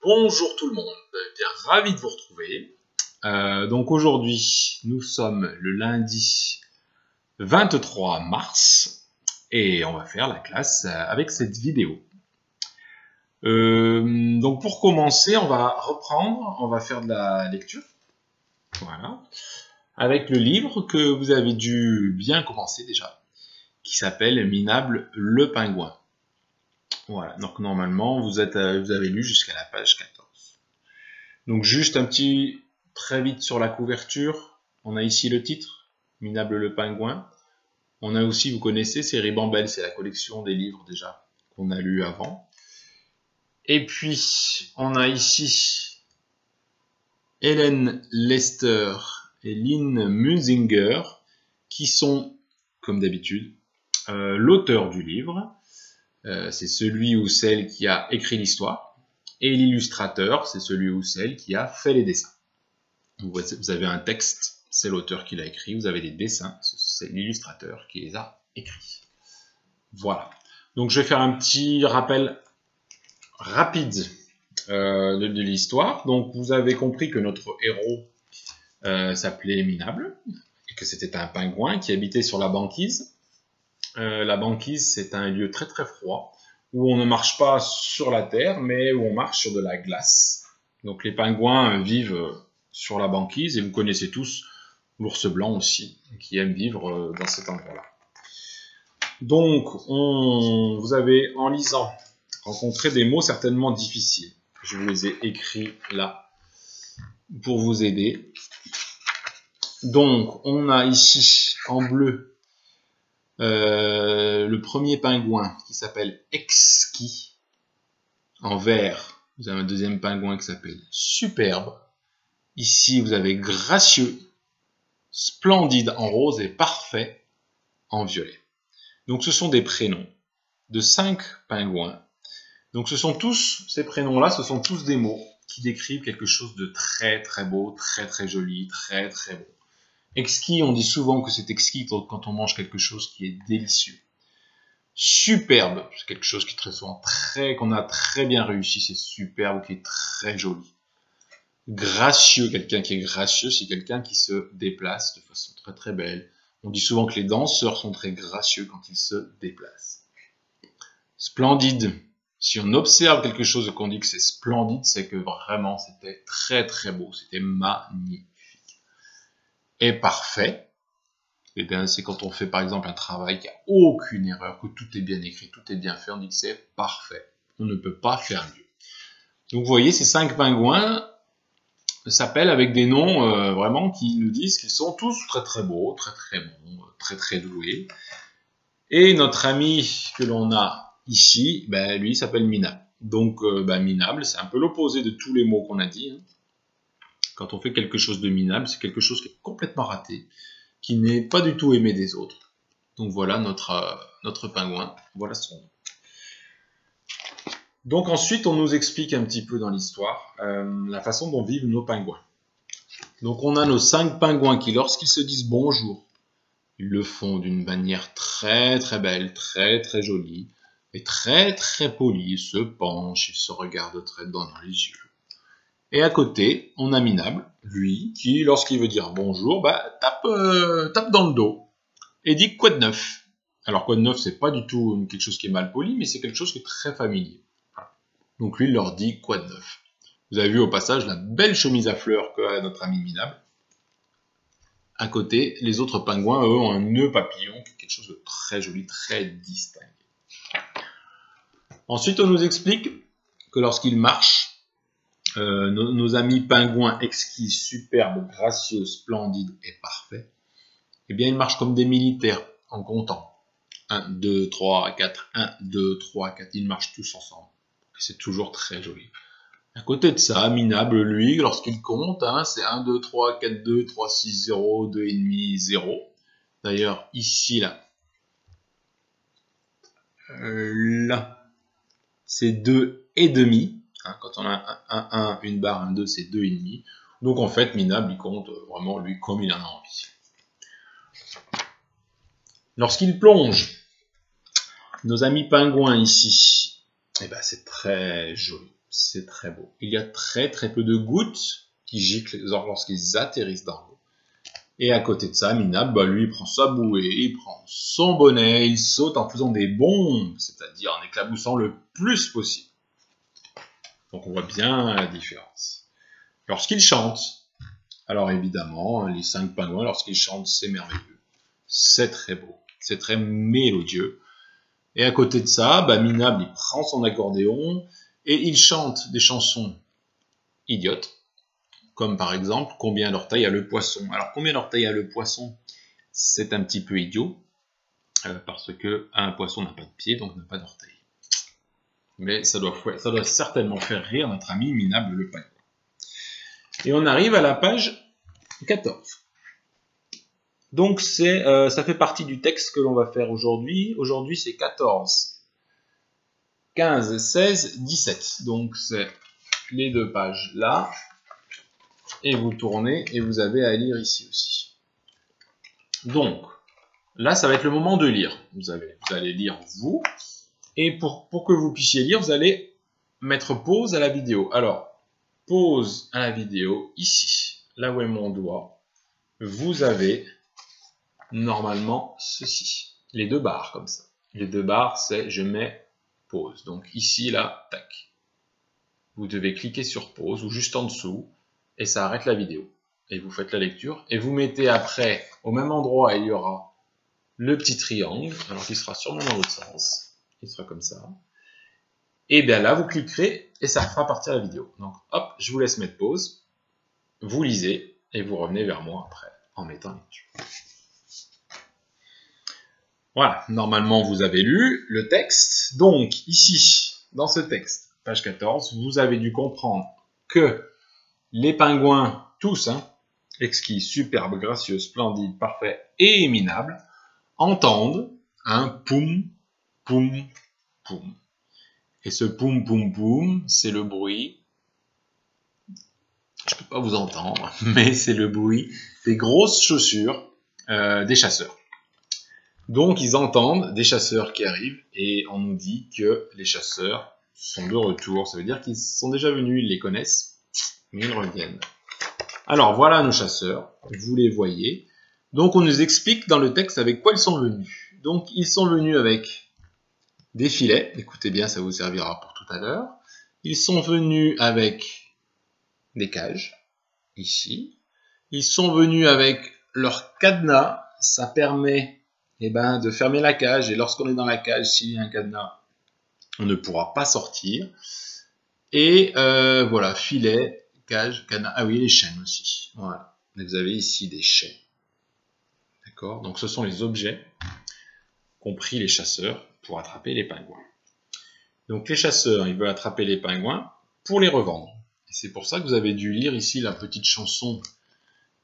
Bonjour tout le monde, bien ravi de vous retrouver. Donc aujourd'hui, nous sommes le lundi 23 mars et on va faire la classe avec cette vidéo. Donc pour commencer, on va reprendre, on va faire de la lecture. Voilà. Avec le livre que vous avez dû bien commencer déjà, qui s'appelle Minable le pingouin. Voilà, donc normalement vous avez lu jusqu'à la page 14. Donc juste un petit très vite sur la couverture, on a ici le titre, Minable le pingouin. On a aussi, vous connaissez, c'est Ribambelle, c'est la collection des livres déjà qu'on a lu avant. Et puis on a ici Hélène Lester et Lynn Munzinger qui sont, comme d'habitude, l'auteur du livre. C'est celui ou celle qui a écrit l'histoire. Et l'illustrateur, c'est celui ou celle qui a fait les dessins. Vous avez un texte, c'est l'auteur qui l'a écrit. Vous avez des dessins, c'est l'illustrateur qui les a écrits. Voilà. Donc je vais faire un petit rappel rapide de l'histoire. Donc vous avez compris que notre héros s'appelait Minable et que c'était un pingouin qui habitait sur la banquise. La banquise, c'est un lieu très très froid où on ne marche pas sur la terre, mais où on marche sur de la glace. Donc les pingouins vivent sur la banquise, et vous connaissez tous l'ours blanc aussi, qui aime vivre dans cet endroit-là. Donc, vous avez, en lisant, rencontré des mots certainement difficiles. Je vous les ai écrits là, pour vous aider. Donc, on a ici, en bleu, le premier pingouin qui s'appelle exquis. En vert, vous avez un deuxième pingouin qui s'appelle superbe. Ici, vous avez gracieux, splendide en rose et parfait en violet. Donc, ce sont des prénoms de 5 pingouins. Donc, ces prénoms-là, ce sont tous des mots qui décrivent quelque chose de très très beau, très très joli, très très beau. Exquis, on dit souvent que c'est exquis quand on mange quelque chose qui est délicieux. Superbe, c'est quelque chose qui est très souvent qu'on a très bien réussi, c'est superbe, qui est très joli. Gracieux, quelqu'un qui est gracieux, c'est quelqu'un qui se déplace de façon très très belle. On dit souvent que les danseurs sont très gracieux quand ils se déplacent. Splendide, si on observe quelque chose et qu'on dit que c'est splendide, c'est que vraiment c'était très très beau, c'était magnifique. Et parfait, et bien, c'est quand on fait par exemple un travail qui n'a aucune erreur, que tout est bien écrit, tout est bien fait, on dit que c'est parfait. On ne peut pas faire mieux. Donc vous voyez, ces 5 pingouins s'appellent avec des noms vraiment qui nous disent qu'ils sont tous très très beaux, très très bons, très très doués. Et notre ami que l'on a ici, ben, lui s'appelle Minable. Donc Minable, c'est un peu l'opposé de tous les mots qu'on a dit. Quand on fait quelque chose de minable, c'est quelque chose qui est complètement raté, qui n'est pas du tout aimé des autres. Donc voilà notre pingouin, voilà son nom. Donc ensuite, on nous explique un petit peu dans l'histoire la façon dont vivent nos pingouins. Donc on a nos 5 pingouins qui, lorsqu'ils se disent bonjour, ils le font d'une manière très très belle, très très jolie, et très très polie. Ils se penchent, ils se regardent très dans les yeux. Et à côté, on a Minable, lui, qui, lorsqu'il veut dire bonjour, tape dans le dos et dit quoi de neuf. Alors quoi de neuf, c'est pas du tout quelque chose qui est mal poli, mais c'est quelque chose qui est très familier. Donc lui, il leur dit quoi de neuf. Vous avez vu au passage la belle chemise à fleurs qu'a notre ami Minable. À côté, les autres pingouins, eux, ont un nœud papillon, qui est quelque chose de très joli, très distingué. Ensuite, on nous explique que lorsqu'ils marchent, nos amis pingouins exquis, superbes, gracieux, splendides et parfaits, eh bien ils marchent comme des militaires en comptant. 1, 2, 3, 4, 1, 2, 3, 4, ils marchent tous ensemble. Et c'est toujours très joli. À côté de ça, Minable, lui, lorsqu'il compte, c'est 1, 2, 3, 4, 2, 3, 6, 0, 2,5, 0. D'ailleurs, ici, là, c'est 2,5. Quand on a un 1, une barre, un 2, c'est 2,5. Donc en fait, Minable, il compte vraiment lui comme il en a envie. Lorsqu'il plonge, nos amis pingouins ici, eh ben, c'est très joli. C'est très beau. Il y a très peu de gouttes qui giclent lorsqu'ils atterrissent dans l'eau. Et à côté de ça, Minab, lui, il prend sa bouée, il prend son bonnet, il saute en faisant des bonds, c'est-à-dire en éclaboussant le plus possible. Donc on voit bien la différence. Lorsqu'il chante, alors évidemment, les 5 pingouins, lorsqu'ils chantent, c'est merveilleux. C'est très beau, c'est très mélodieux. Et à côté de ça, Minab, il prend son accordéon et il chante des chansons idiotes. Comme par exemple, combien d'orteils a le poisson? Alors, combien d'orteils a le poisson? C'est un petit peu idiot, parce que un poisson n'a pas de pied, donc n'a pas d'orteils. Mais ça doit certainement faire rire notre ami Minab le pingouin. Et on arrive à la page 14. Donc, ça fait partie du texte que l'on va faire aujourd'hui. Aujourd'hui, c'est 14, 15, 16, 17. Donc, c'est les 2 pages là. Et vous tournez et vous avez à lire ici aussi. Donc, là, ça va être le moment de lire. Vous allez lire vous. Et pour que vous puissiez lire, vous allez mettre pause à la vidéo. Alors, pause à la vidéo, ici, là où est mon doigt, vous avez normalement ceci. Les 2 barres comme ça. Les 2 barres, c'est je mets pause. Donc ici, là, tac. Vous devez cliquer sur pause ou juste en dessous. Et ça arrête la vidéo. Et vous faites la lecture. Et vous mettez après, au même endroit, il y aura le petit triangle, alors qu'il sera sûrement dans l'autre sens. Il sera comme ça. Et bien là, vous cliquerez et ça fera partir la vidéo. Donc hop, je vous laisse mettre pause. Vous lisez et vous revenez vers moi après en mettant lecture. Voilà, normalement vous avez lu le texte. Donc ici, dans ce texte, page 14, vous avez dû comprendre que les pingouins, tous, exquis, superbes, gracieux, splendides, parfaits et minables, entendent un poum, poum, poum. Et ce poum, poum, poum, c'est le bruit, je ne peux pas vous entendre, mais c'est le bruit des grosses chaussures des chasseurs. Donc ils entendent des chasseurs qui arrivent et on nous dit que les chasseurs sont de retour. Ça veut dire qu'ils sont déjà venus, ils les connaissent, mais ils reviennent. Alors voilà nos chasseurs, vous les voyez. Donc on nous explique dans le texte avec quoi ils sont venus. Donc ils sont venus avec des filets, écoutez bien, ça vous servira pour tout à l'heure. Ils sont venus avec des cages, ici. Ils sont venus avec leur cadenas, ça permet de fermer la cage. Et lorsqu'on est dans la cage, s'il y a un cadenas, on ne pourra pas sortir. Et voilà, filet, cage, cadenas. Ah oui, les chaînes aussi. Voilà. Vous avez ici des chaînes. D'accord? Donc ce sont les objets qu'ont pris les chasseurs pour attraper les pingouins. Donc les chasseurs, ils veulent attraper les pingouins pour les revendre. Et c'est pour ça que vous avez dû lire ici la petite chanson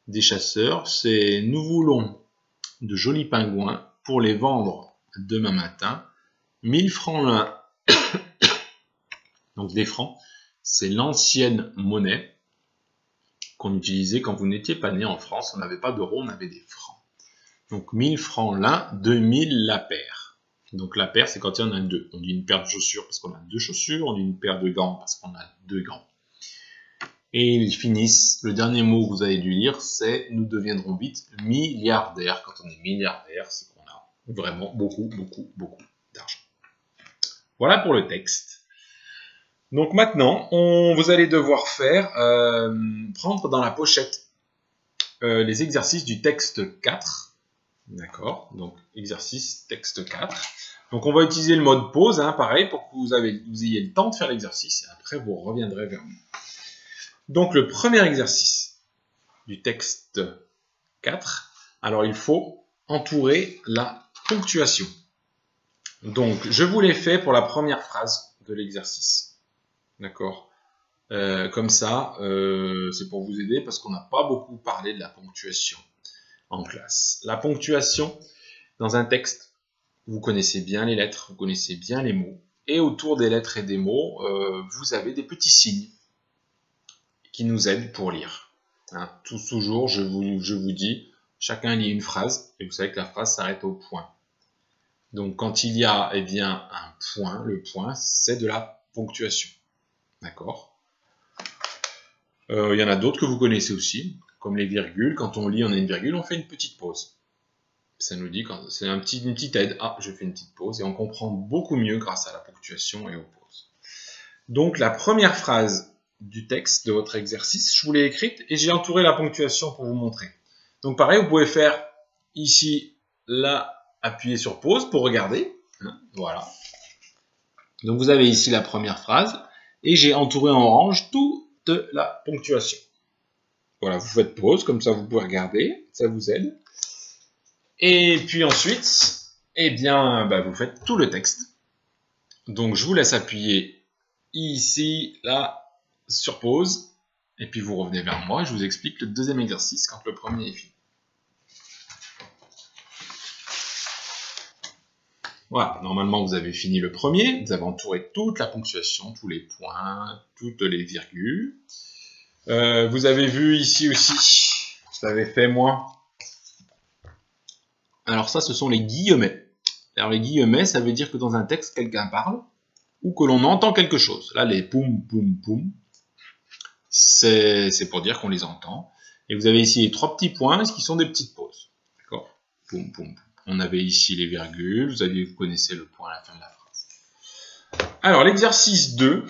des chasseurs. C'est « Nous voulons de jolis pingouins pour les vendre demain matin. 1000 francs l'un. » Donc des francs, c'est l'ancienne monnaie qu'on utilisait quand vous n'étiez pas né en France. On n'avait pas d'euros, on avait des francs. Donc 1000 francs l'un, 2000 la paire. Donc la paire, c'est quand il y en a 2. On dit une paire de chaussures parce qu'on a 2 chaussures, on dit une paire de gants parce qu'on a 2 gants. Et ils finissent, le dernier mot que vous avez dû lire, c'est « Nous deviendrons vite milliardaires ». Quand on est milliardaire, c'est qu'on a vraiment beaucoup d'argent. Voilà pour le texte. Donc maintenant, vous allez devoir prendre dans la pochette les exercices du texte 4. D'accord, donc exercice texte 4. Donc on va utiliser le mode pause, pareil, pour que vous ayez le temps de faire l'exercice. Et après, vous reviendrez vers moi. Donc le premier exercice du texte 4, alors il faut entourer la ponctuation. Donc je vous l'ai fait pour la première phrase de l'exercice. D'accord, comme ça, c'est pour vous aider parce qu'on n'a pas beaucoup parlé de la ponctuation en classe. La ponctuation, dans un texte, vous connaissez bien les lettres, vous connaissez bien les mots. Et autour des lettres et des mots, vous avez des petits signes qui nous aident pour lire. Toujours, je vous dis, chacun lit une phrase, et vous savez que la phrase s'arrête au point. Donc quand il y a un point, le point, c'est de la ponctuation. D'accord. Il y en a d'autres que vous connaissez aussi, comme les virgules. Quand on lit, on a une virgule, on fait une petite pause. Ça nous dit quand c'est une petite aide. Ah, je fais une petite pause et on comprend beaucoup mieux grâce à la ponctuation et aux pauses. Donc la première phrase du texte de votre exercice, je vous l'ai écrite et j'ai entouré la ponctuation pour vous montrer. Donc pareil, vous pouvez faire ici, là, appuyer sur pause pour regarder. Voilà. Donc vous avez ici la première phrase et j'ai entouré en orange toute la ponctuation. Voilà, vous faites pause, comme ça vous pouvez regarder, ça vous aide. Et puis ensuite, eh bien, vous faites tout le texte. Donc je vous laisse appuyer ici, là, sur pause, et puis vous revenez vers moi et je vous explique le deuxième exercice quand le premier est fini. Voilà, normalement vous avez fini le premier, vous avez entouré toute la ponctuation, tous les points, toutes les virgules. Vous avez vu ici aussi, je l'avais fait moi. Alors ça, ce sont les guillemets. Alors les guillemets, ça veut dire que dans un texte, quelqu'un parle ou que l'on entend quelque chose. Là, les poum, poum, poum, c'est pour dire qu'on les entend. Et vous avez ici les trois petits points qui sont des petites pauses. D'accord? Poum, poum, poum. On avait ici les virgules, vous connaissez le point à la fin de la phrase. Alors l'exercice 2,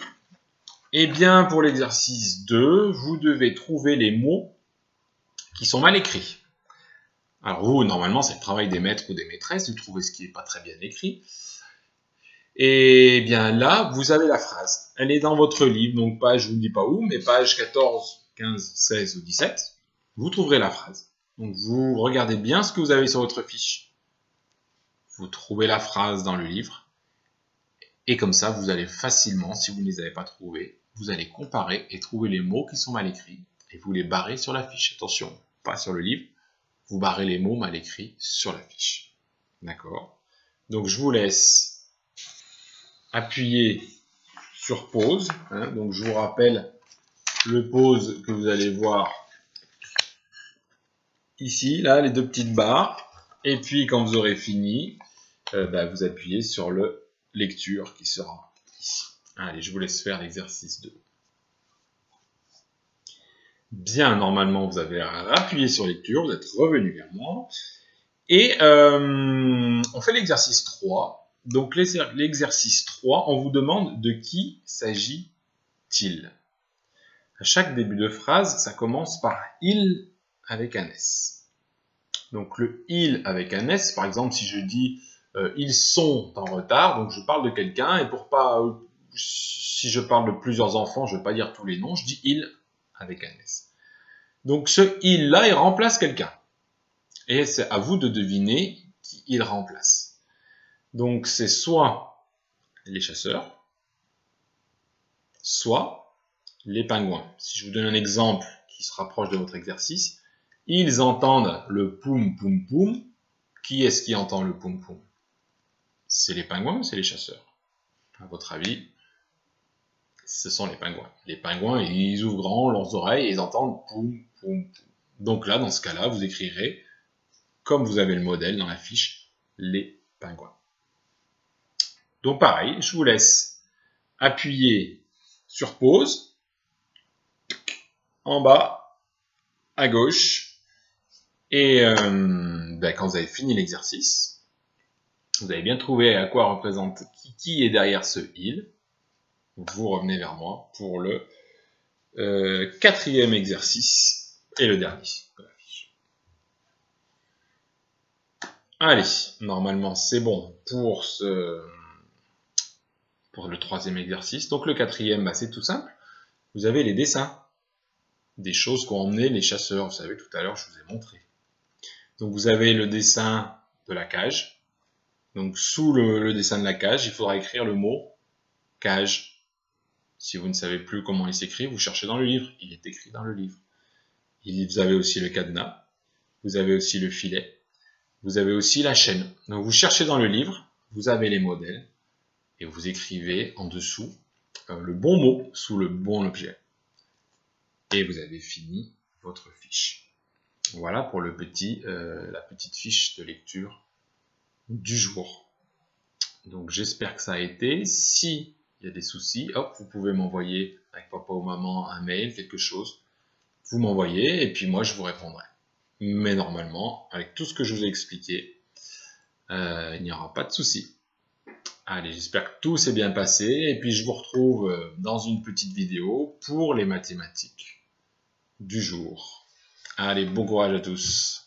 eh bien pour l'exercice 2, vous devez trouver les mots qui sont mal écrits. Alors vous, normalement, c'est le travail des maîtres ou des maîtresses de trouver ce qui n'est pas très bien écrit. Et bien là, vous avez la phrase. Elle est dans votre livre, donc page, je ne vous dis pas où, mais page 14, 15, 16 ou 17. Vous trouverez la phrase. Donc vous regardez bien ce que vous avez sur votre fiche. Vous trouvez la phrase dans le livre. Et comme ça, vous allez facilement, si vous ne les avez pas trouvés, vous allez comparer et trouver les mots qui sont mal écrits. Et vous les barrez sur la fiche. Attention, pas sur le livre. Vous barrez les mots mal écrits sur la fiche. D'accord? Donc je vous laisse appuyer sur pause. Donc je vous rappelle le pause que vous allez voir ici, là, les deux petites barres. Et puis quand vous aurez fini, vous appuyez sur le lecture qui sera ici. Allez, je vous laisse faire l'exercice 2. Bien, normalement, vous avez appuyé sur lecture, vous êtes revenu vers moi. Et on fait l'exercice 3. Donc l'exercice 3, on vous demande de qui s'agit-il. À chaque début de phrase, ça commence par « il » avec un S. Donc le « il » avec un S, par exemple, si je dis « ils sont en retard », donc je parle de quelqu'un, et pour pas, si je parle de plusieurs enfants, je ne vais pas dire tous les noms, je dis « il » avec un S. Donc ce « il » là, il remplace quelqu'un. Et c'est à vous de deviner qui il remplace. Donc c'est soit les chasseurs, soit les pingouins. Si je vous donne un exemple qui se rapproche de votre exercice, ils entendent le poum poum poum. Qui est-ce qui entend le poum poum? C'est les pingouins ou c'est les chasseurs? À votre avis, ce sont les pingouins. Les pingouins, ils ouvrent grand leurs oreilles et ils entendent poum poum poum. Donc là, dans ce cas-là, vous écrirez, comme vous avez le modèle dans la fiche, les pingouins. Donc pareil, je vous laisse appuyer sur pause, en bas, à gauche, et quand vous avez fini l'exercice, vous avez bien trouvé à quoi représente qui est derrière ce « il ». Vous revenez vers moi pour le quatrième exercice et le dernier de la fiche. Allez, normalement c'est bon pour le troisième exercice. Donc le quatrième, c'est tout simple. Vous avez les dessins des choses qu'ont emmené les chasseurs. Vous savez, tout à l'heure, je vous ai montré. Donc vous avez le dessin de la cage. Donc sous le dessin de la cage, il faudra écrire le mot cage. Si vous ne savez plus comment il s'écrit, vous cherchez dans le livre. Il est écrit dans le livre. Vous avez aussi le cadenas. Vous avez aussi le filet. Vous avez aussi la chaîne. Donc vous cherchez dans le livre, vous avez les modèles. Et vous écrivez en dessous le bon mot sous le bon objet. Et vous avez fini votre fiche. Voilà pour la petite fiche de lecture du jour. Donc j'espère que ça a été. Si il y a des soucis, hop, vous pouvez m'envoyer avec papa ou maman un mail, quelque chose. Vous m'envoyez et puis moi je vous répondrai. Mais normalement, avec tout ce que je vous ai expliqué, il n'y aura pas de souci. Allez, j'espère que tout s'est bien passé et puis je vous retrouve dans une petite vidéo pour les mathématiques du jour. Allez, bon courage à tous.